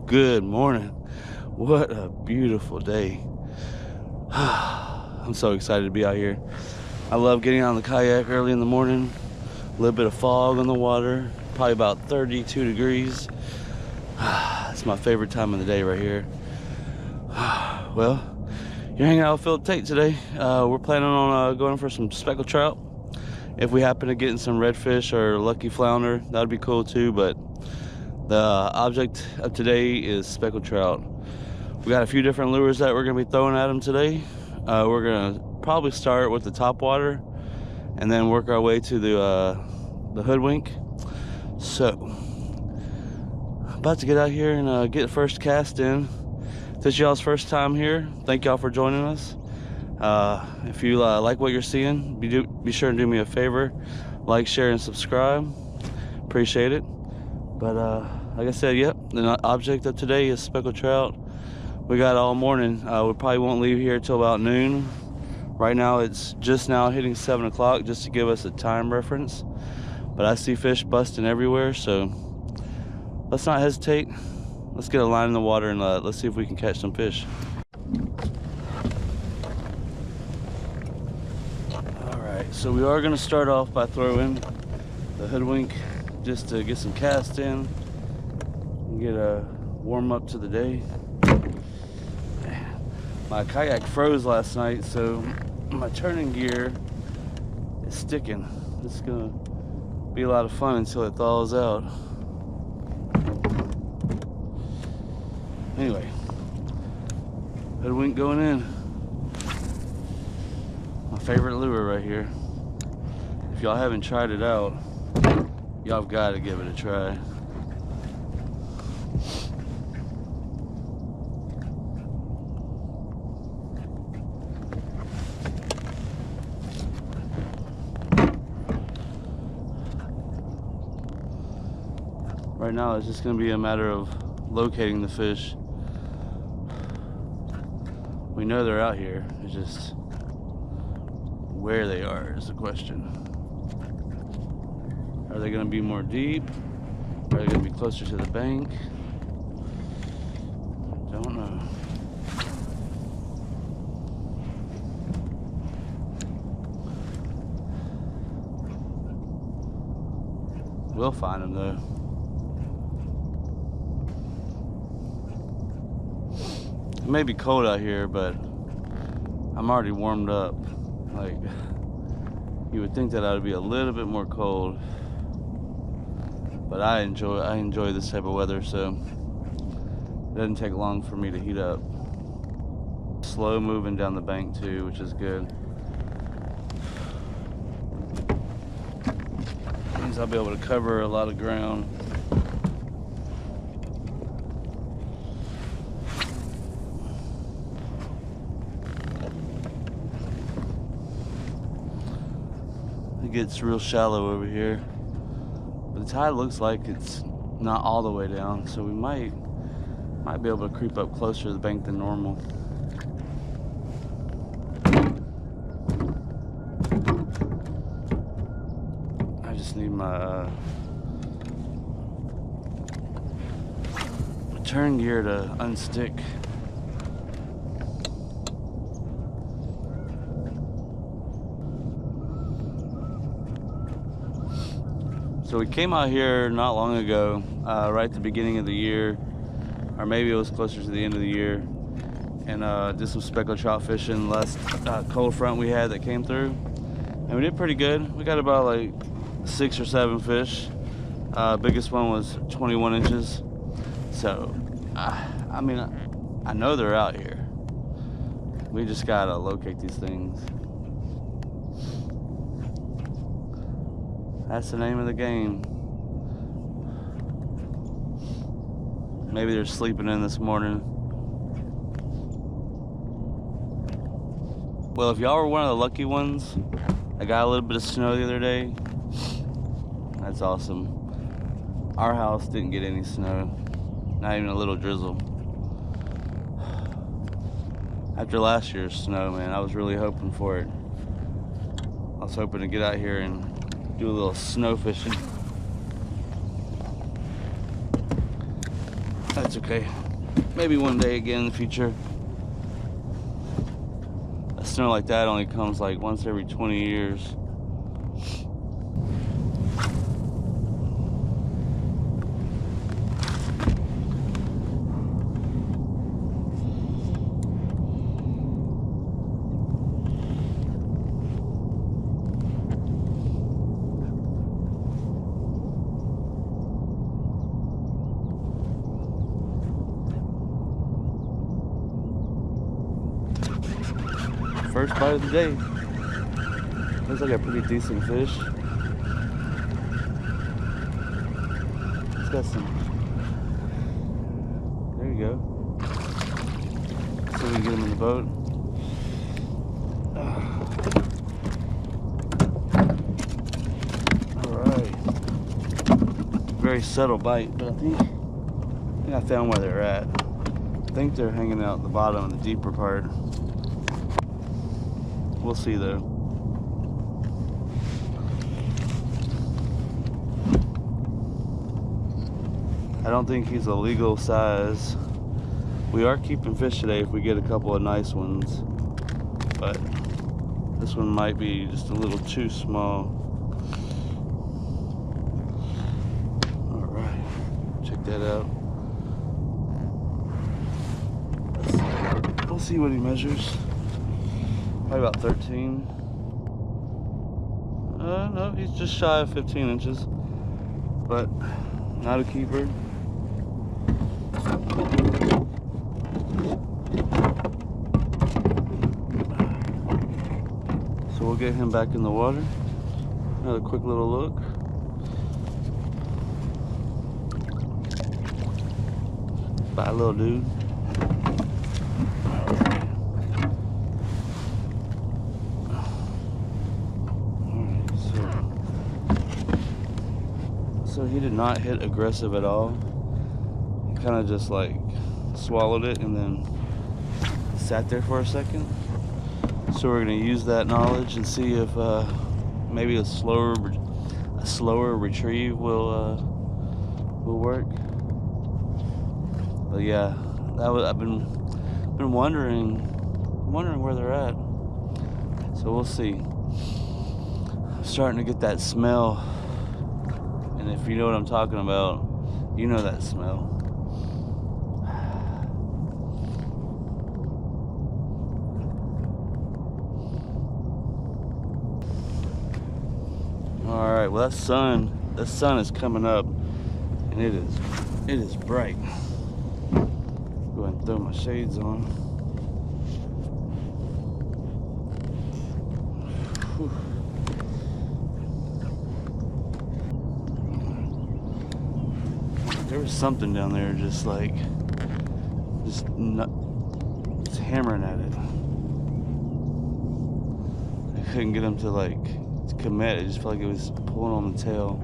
Good morning. What a beautiful day. I'm so excited to be out here. I love getting on the kayak early in the morning. A little bit of fog on the water, probably about 32 degrees. It's my favorite time of the day right here. Well, you're hanging out with Phil Tate today. We're planning on going for some speckled trout. If we happen to get in some redfish or lucky flounder, that would be cool too, but the object of today is speckled trout. We got a few different lures that we're going to be throwing at them today. We're going to probably start with the top water and then work our way to the Hoodwink. So, about to get out here and get the first cast in. If this is y'all's first time here, thank y'all for joining us. If you like what you're seeing, be sure to do me a favor. Like, share, and subscribe. Appreciate it. But like I said, yep, the object of today is speckled trout. We got all morning. We probably won't leave here till about noon. Right now it's just now hitting 7 o'clock, just to give us a time reference. But I see fish busting everywhere, so let's not hesitate. Let's get a line in the water and let's see if we can catch some fish. Alright, so we are going to start off by throwing the Hoodwink just to get some cast in and get a warm up to the day. My kayak froze last night, so my turning gear is sticking. It's gonna be a lot of fun until it thaws out. Anyway, Hoodwink going in. My favorite lure right here. If y'all haven't tried it out, y'all have got to give it a try. Right now it's just going to be a matter of locating the fish. We know they're out here, it's just where they are is the question. Are they going to be more deep? Are they going to be closer to the bank? Don't know. We'll find them though. It may be cold out here, but I'm already warmed up. Like, you would think that I would be a little bit more cold. But I enjoy this type of weather, so it doesn't take long for me to heat up. Slow moving down the bank too, which is good. Means I'll be able to cover a lot of ground. It gets real shallow over here. The tide looks like it's not all the way down, so we might be able to creep up closer to the bank than normal. I just need my turn gear to unstick. So we came out here not long ago, right at the beginning of the year, or maybe it was closer to the end of the year, and did some speckled trout fishing last cold front we had that came through, and we did pretty good. We got about like 6 or 7 fish. Biggest one was 21 inches. So, I mean, I know they're out here. We just gotta locate these things. That's the name of the game. Maybe they're sleeping in this morning. Well, if y'all were one of the lucky ones that got a little bit of snow the other day, that's awesome. Our house didn't get any snow, not even a little drizzle. After last year's snow, man, I was really hoping for it. I was hoping to get out here and do a little snow fishing. that's okay. Maybe one day again in the future. A snow like that only comes like once every 20 years. First bite of the day. Looks like a pretty decent fish. It's got some. There you go. So we can get him in the boat. Alright. Very subtle bite, but I think I found where they're at. I think they're hanging out at the bottom in the deeper part. We'll see though. I don't think he's a legal size. We are keeping fish today if we get a couple of nice ones, but this one might be just a little too small. All right, check that out. We'll see what he measures. Probably about 13. No, he's just shy of 15 inches, but not a keeper. So we'll get him back in the water. Another quick little look. Bye, little dude. So he did not hit aggressive at all. He kind of just like swallowed it and then sat there for a second. So we're gonna use that knowledge and see if maybe a slower retrieve will work. But yeah, I've been wondering where they're at. So we'll see. I'm starting to get that smell. And if you know what I'm talking about, you know that smell. All right, well that sun is coming up, and it is bright. Go ahead and throw my shades on. Whew. There was something down there just hammering at it. I couldn't get him to commit. I just felt like it was pulling on the tail.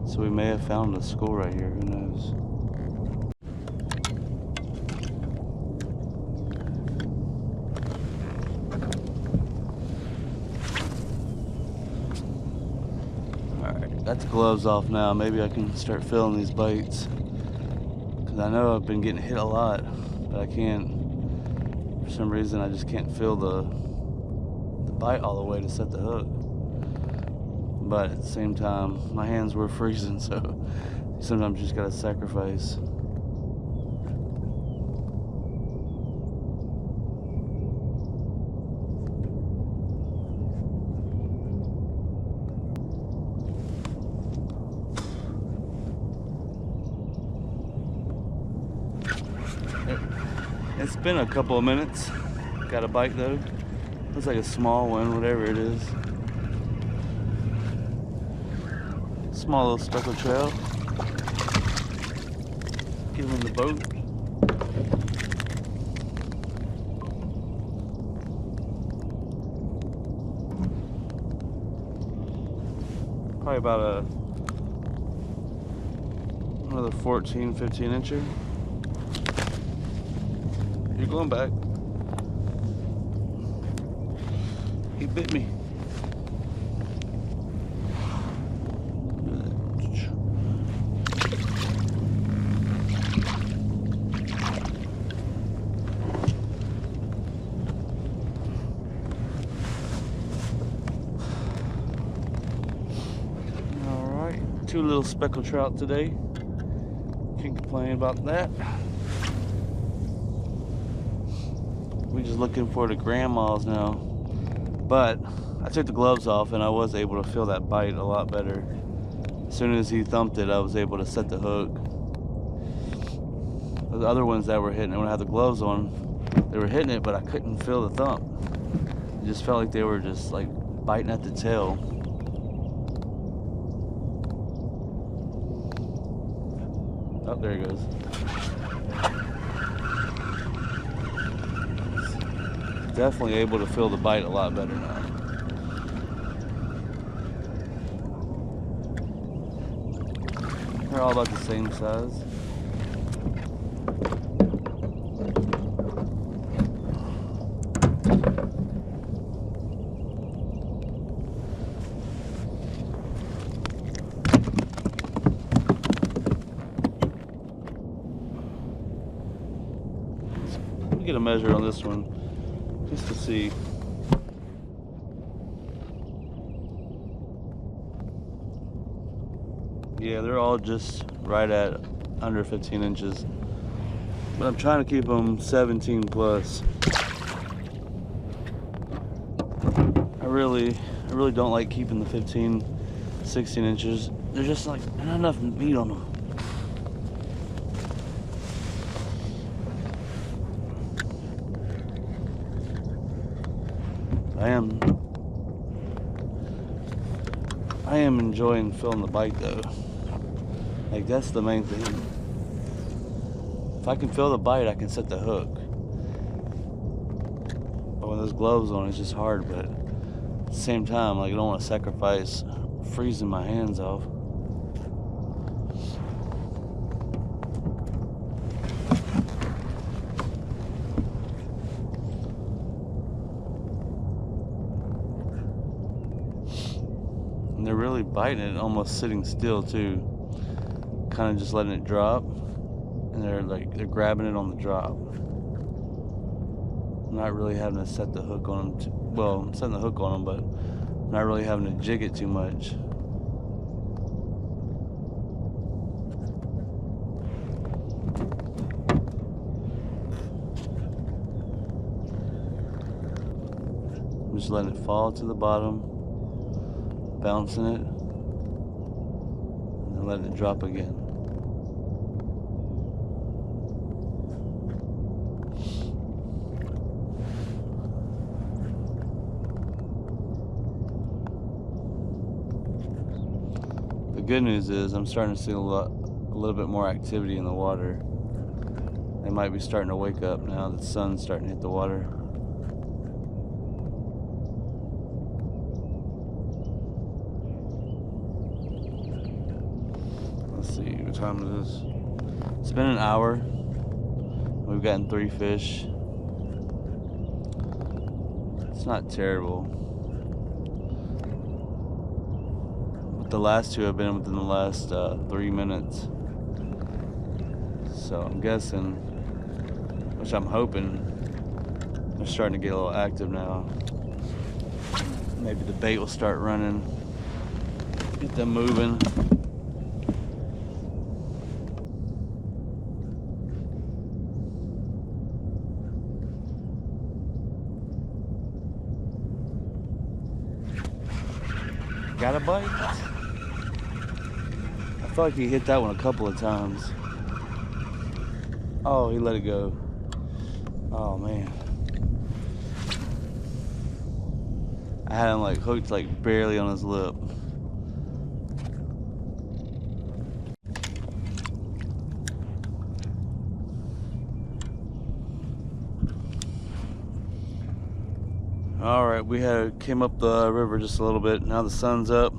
So we may have found a school right here, who knows. Got the gloves off now. Maybe I can start feeling these bites. Because I know I've been getting hit a lot, but I can't, for some reason, I just can't feel the bite all the way to set the hook. But at the same time, my hands were freezing, so sometimes you just gotta sacrifice. It's been a couple of minutes. Got a bite though. Looks like a small one, whatever it is. Small little speckled trout. Get him in the boat. Probably about another 14, 15 incher. You're going back. He bit me. 2 little speckled trout today. Can't complain about that. We're just looking for the grandmas now. But I took the gloves off and I was able to feel that bite a lot better. As soon as he thumped it, I was able to set the hook. The other ones that were hitting it when I had the gloves on, they were hitting it, but I couldn't feel the thump. It just felt like they were just like biting at the tail. Oh, there he goes. Definitely able to feel the bite a lot better now. They're all about the same size. Let me get a measure on this one just to see. Yeah, they're all just right at under 15 inches. But I'm trying to keep them 17 plus. I really don't like keeping the 15, 16 inches. They're just like, there's not enough meat on them. I am enjoying feeling the bite though. Like, that's the main thing. If I can feel the bite, I can set the hook. But with those gloves on, it's just hard. But at the same time, like, I don't want to sacrifice freezing my hands off. And they're really biting it, almost sitting still too. Kind of just letting it drop, and they're grabbing it on the drop. I'm not really having to set the hook on them. Well, I'm setting the hook on them, but I'm not really having to jig it too much. I'm just letting it fall to the bottom, bouncing it, and then letting it drop again. The good news is I'm starting to see a little bit more activity in the water. They might be starting to wake up now that the sun's starting to hit the water. Let's see, what time it is? It's been an hour. We've gotten 3 fish. It's not terrible. The last 2 have been within the last 3 minutes. So I'm guessing, which I'm hoping, they're starting to get a little active now. Maybe the bait will start running, get them moving. Got a bite? I feel like he hit that one a couple of times. Oh, he let it go. Oh man. I had him like hooked like barely on his lip. All right, we came up the river just a little bit. Now the sun's up.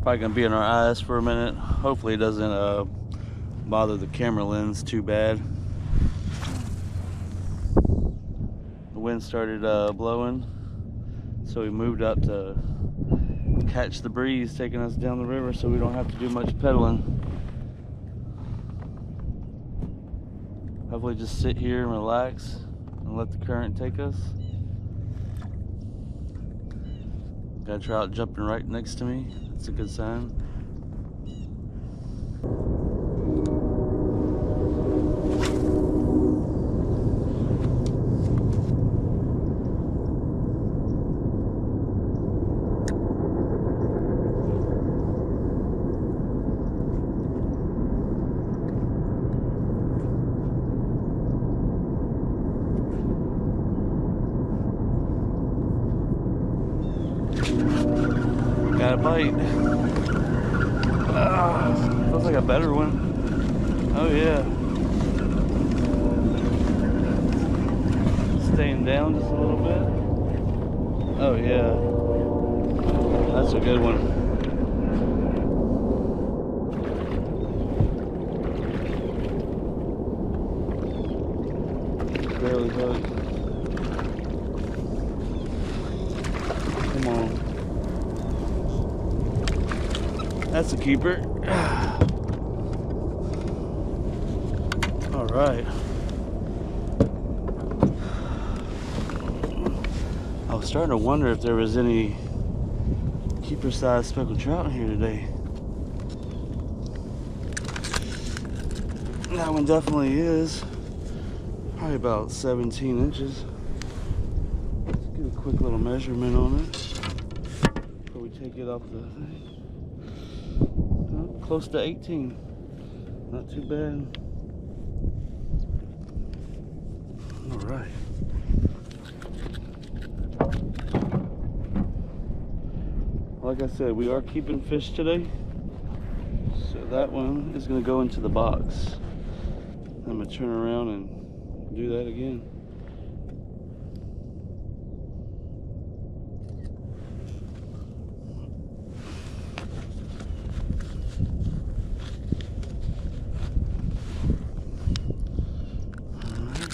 Probably gonna be in our eyes for a minute. Hopefully it doesn't bother the camera lens too bad. The wind started blowing, so we moved up to catch the breeze taking us down the river so we don't have to do much pedaling. Hopefully just sit here and relax and let the current take us. Got a trout jumping right next to me. That's a good sign. got a bite. Feels like a better one. Oh yeah. Staying down just a little bit. Oh yeah. That's a good one. Barely hooked. Come on. That's a keeper. All right. I was starting to wonder if there was any keeper-sized speckled trout in here today. That one definitely is. Probably about 17 inches. Let's get a quick little measurement on it before we take it off the thing. Oh, close to 18. Not too bad. All right. Like I said, we are keeping fish today. So that one is going to go into the box. I'm going to turn around and do that again. Alright.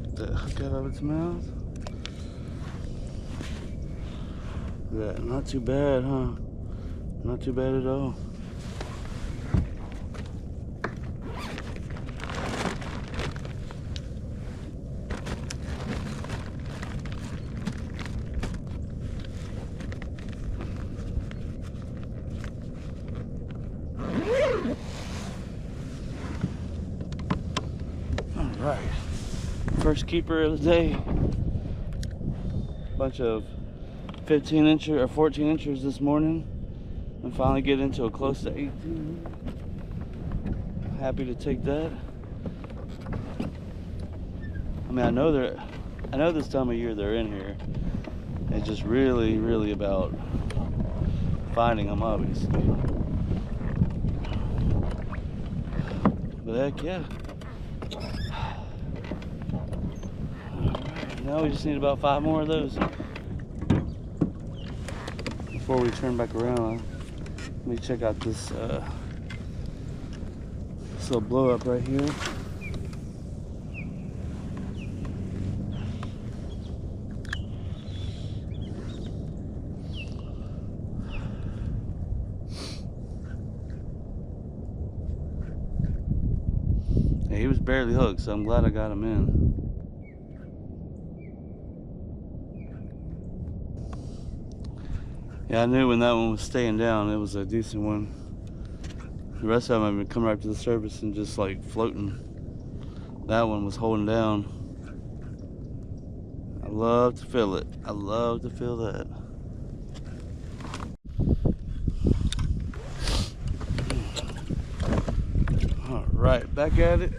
Get that hook out of its mouth. Yeah, not too bad, huh? Not too bad at all. All right, first keeper of the day. Bunch of 15 incher or 14 inches this morning, and finally get into a close to 18. Happy to take that. I mean, I know this time of year they're in here. It's just really about finding them, obviously. But heck yeah. Alright, now we just need about 5 more of those. Before we turn back around, let me check out this little blow up right here. Yeah, he was barely hooked, so I'm glad I got him in. Yeah, I knew when that one was staying down, it was a decent one. The rest of them have been coming right to the surface and just like floating. That one was holding down. I love to feel it. I love to feel that. All right, back at it.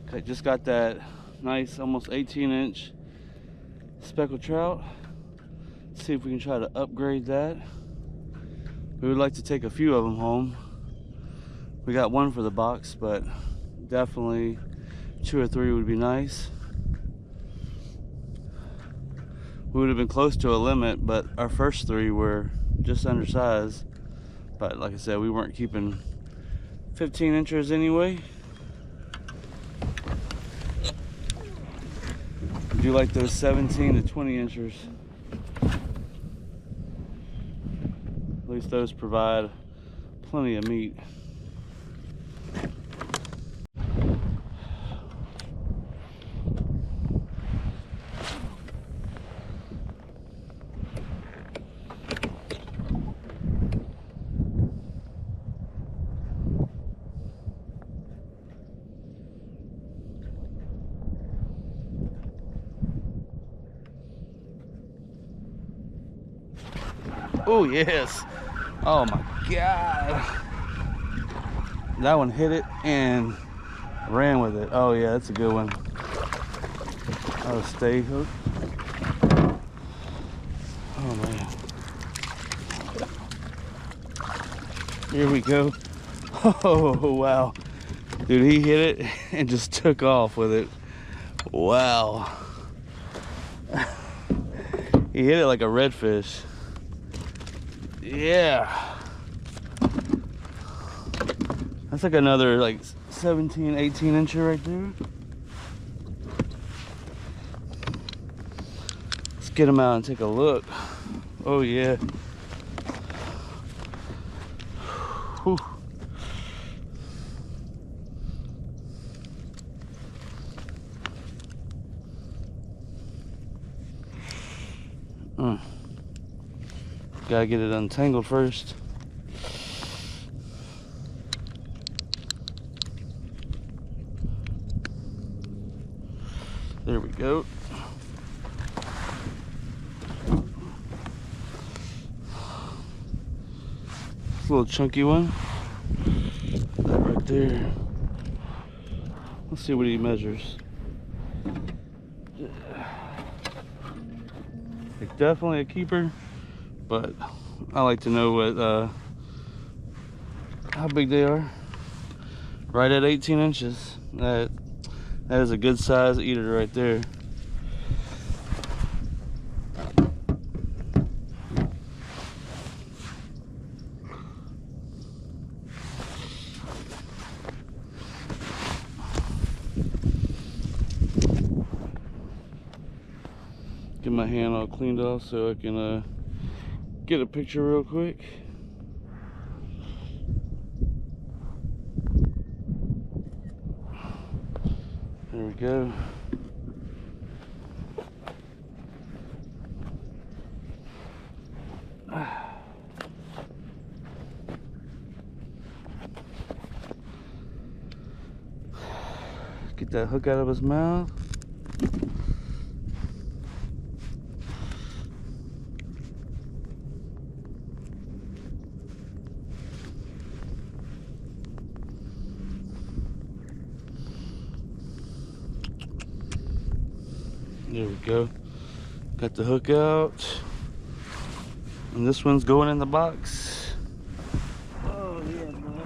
Okay, just got that nice, almost 18-inch speckled trout. See if we can try to upgrade that. We would like to take a few of them home. We got one for the box, but definitely 2 or 3 would be nice. We would have been close to a limit, but our first 3 were just undersized. But like I said, we weren't keeping 15 inches anyway. We do like those 17 to 20 inches. At least those provide plenty of meat. Oh yes. Oh my God. That one hit it and ran with it. Oh yeah, that's a good one. That'll stay hooked. Oh man. Here we go. Oh wow. Dude, he hit it and just took off with it. Wow. He hit it like a redfish. Yeah. That's like another like 17, 18 incher right there. Let's get him out and take a look. Oh yeah. Whew. Gotta get it untangled first. There we go. It's a little chunky one. That right there. Let's see what he measures. Like definitely a keeper, but I like to know what how big they are. Right at 18 inches. That is a good size eater right there. Get my hand all cleaned off so I can get a picture real quick. There we go. Get that hook out of his mouth. There we go. Got the hook out. And this one's going in the box. Oh yeah, bro.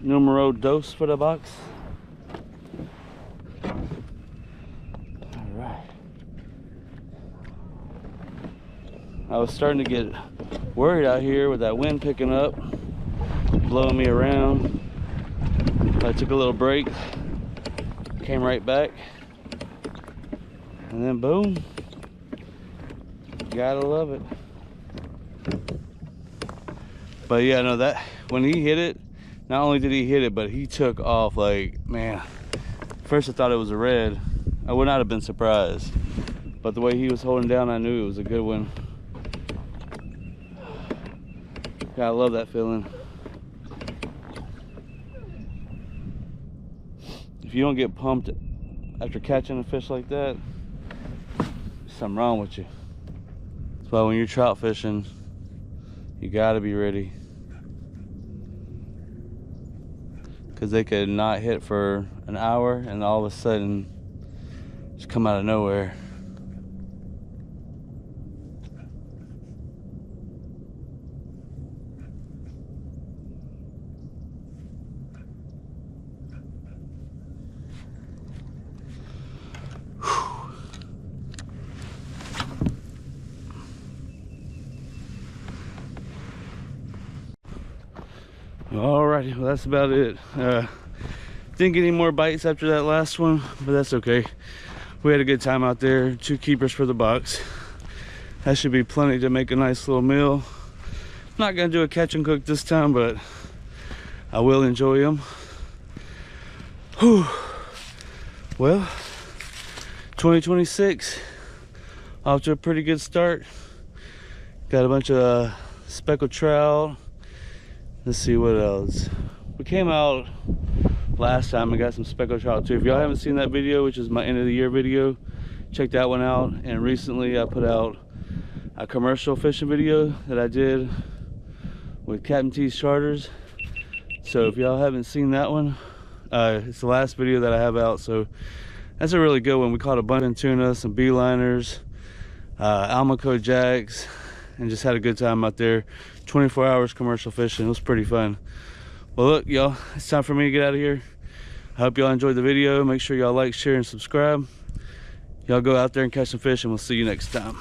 Numero dos for the box. Alright. I was starting to get worried out here with that wind picking up, blowing me around. I took a little break, came right back, and then boom. Gotta love it. But yeah, no, that when he hit it, not only did he hit it, but he took off like, man. First I thought it was a red. I would not have been surprised. But the way he was holding down, I knew it was a good one. Yeah, I love that feeling. If you don't get pumped after catching a fish like that, there's something wrong with you. That's why when you're trout fishing, you gotta be ready. Because they could not hit for an hour and all of a sudden just come out of nowhere. Alrighty, well that's about it. Didn't get any more bites after that last one, but that's okay. We had a good time out there. 2 keepers for the box. That should be plenty to make a nice little meal. Not gonna do a catch and cook this time, but I will enjoy them. Whew. Well, 2026 off to a pretty good start. Got a bunch of speckled trout. Let's see what else. We came out last time. I got some speckled trout too. If y'all haven't seen that video, which is my end of the year video, check that one out. And recently I put out a commercial fishing video that I did with Captain T's Charters. So if y'all haven't seen that one, it's the last video that I have out. So that's a really good one. We caught a bunch of tuna, some beeliners, Almaco jacks, and just had a good time out there. 24 hours commercial fishing. It was pretty fun. Well, look, y'all, it's time for me to get out of here. I hope y'all enjoyed the video. Make sure y'all like, share, and subscribe. Y'all go out there and catch some fish, and we'll see you next time.